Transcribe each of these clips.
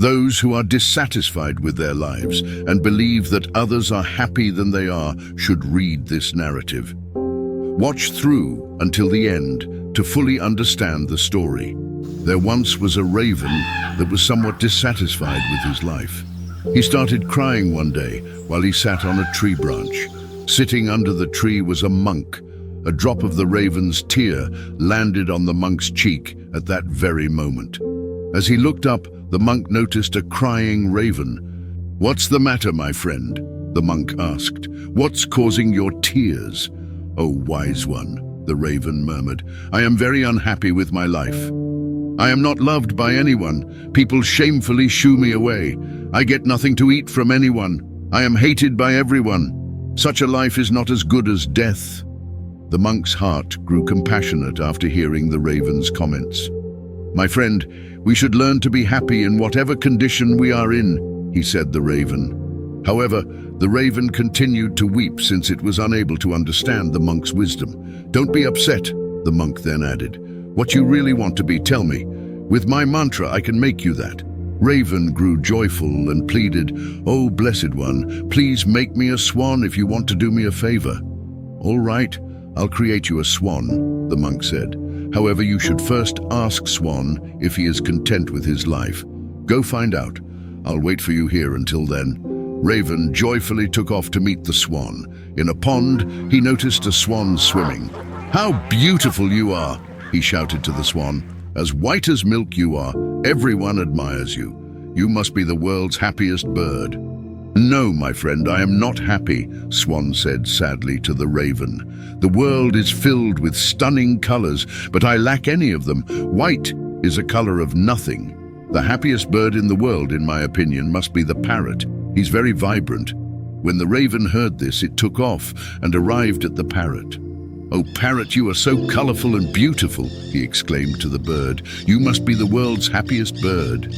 Those who are dissatisfied with their lives and believe that others are happier than they are should read this narrative. Watch through until the end to fully understand the story. There once was a raven that was somewhat dissatisfied with his life. He started crying one day while he sat on a tree branch. Sitting under the tree was a monk. A drop of the raven's tear landed on the monk's cheek at that very moment. As he looked up, the monk noticed a crying raven. "What's the matter, my friend?" the monk asked. "What's causing your tears?" "Oh, wise one," the raven murmured, "I am very unhappy with my life. I am not loved by anyone. People shamefully shoo me away. I get nothing to eat from anyone. I am hated by everyone. Such a life is not as good as death." The monk's heart grew compassionate after hearing the raven's comments. "My friend, we should learn to be happy in whatever condition we are in," he said the raven. However, the raven continued to weep since it was unable to understand the monk's wisdom. "Don't be upset," the monk then added. "What you really want to be, tell me. With my mantra, I can make you that." Raven grew joyful and pleaded, "Oh, blessed one, please make me a swan if you want to do me a favor." "All right, I'll create you a swan," the monk said. "However, you should first ask Swan if he is content with his life. Go find out. I'll wait for you here until then." Raven joyfully took off to meet the swan. In a pond, he noticed a swan swimming. "How beautiful you are," he shouted to the swan. "As white as milk you are. Everyone admires you. You must be the world's happiest bird." "No, my friend, I am not happy," Swan said sadly to the raven. "The world is filled with stunning colors, but I lack any of them. White is a color of nothing. The happiest bird in the world, in my opinion, must be the parrot. He's very vibrant." When the raven heard this, it took off and arrived at the parrot. "Oh, parrot, you are so colorful and beautiful," he exclaimed to the bird. "You must be the world's happiest bird."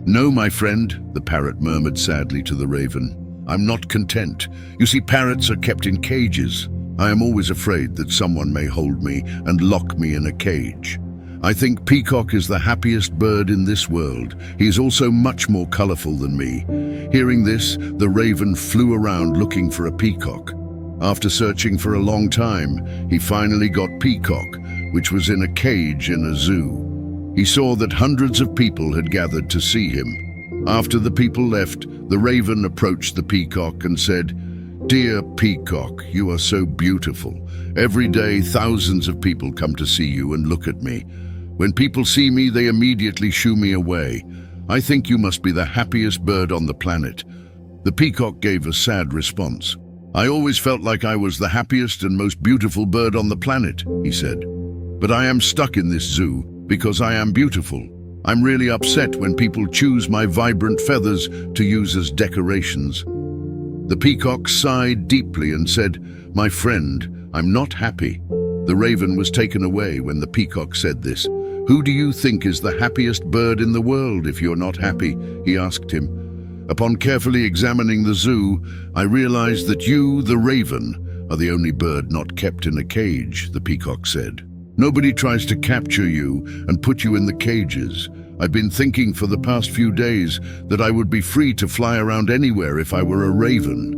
"No, my friend," the parrot murmured sadly to the raven. "I'm not content. You see, parrots are kept in cages. I am always afraid that someone may hold me and lock me in a cage. I think peacock is the happiest bird in this world. He is also much more colorful than me." Hearing this, the raven flew around looking for a peacock. After searching for a long time, he finally got Peacock, which was in a cage in a zoo. He saw that hundreds of people had gathered to see him. After the people left, the raven approached the peacock and said, "Dear peacock, you are so beautiful. Every day, thousands of people come to see you and look at me. When people see me, they immediately shoo me away. I think you must be the happiest bird on the planet." The peacock gave a sad response. "I always felt like I was the happiest and most beautiful bird on the planet," he said. "But I am stuck in this zoo because I am beautiful. I'm really upset when people choose my vibrant feathers to use as decorations." The peacock sighed deeply and said, "My friend, I'm not happy." The raven was taken away when the peacock said this. "Who do you think is the happiest bird in the world if you're not happy?" he asked him. "Upon carefully examining the zoo, I realized that you, the raven, are the only bird not kept in a cage," the peacock said. "Nobody tries to capture you and put you in the cages. I've been thinking for the past few days that I would be free to fly around anywhere if I were a raven."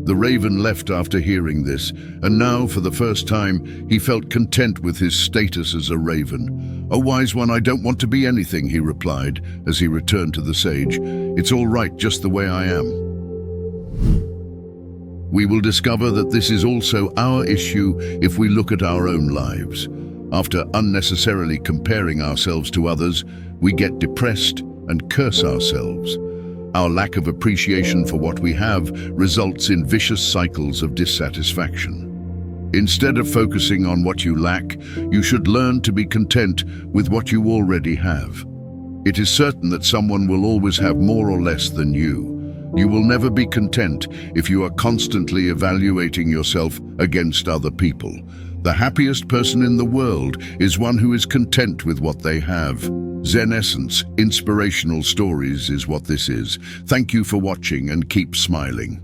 The raven left after hearing this, and now, for the first time, he felt content with his status as a raven. "Oh, wise one, I don't want to be anything," he replied as he returned to the sage. "It's all right just the way I am." We will discover that this is also our issue if we look at our own lives. After unnecessarily comparing ourselves to others, we get depressed and curse ourselves. Our lack of appreciation for what we have results in vicious cycles of dissatisfaction. Instead of focusing on what you lack, you should learn to be content with what you already have. It is certain that someone will always have more or less than you. You will never be content if you are constantly evaluating yourself against other people. The happiest person in the world is one who is content with what they have. Zen Essence, inspirational stories is what this is. Thank you for watching and keep smiling.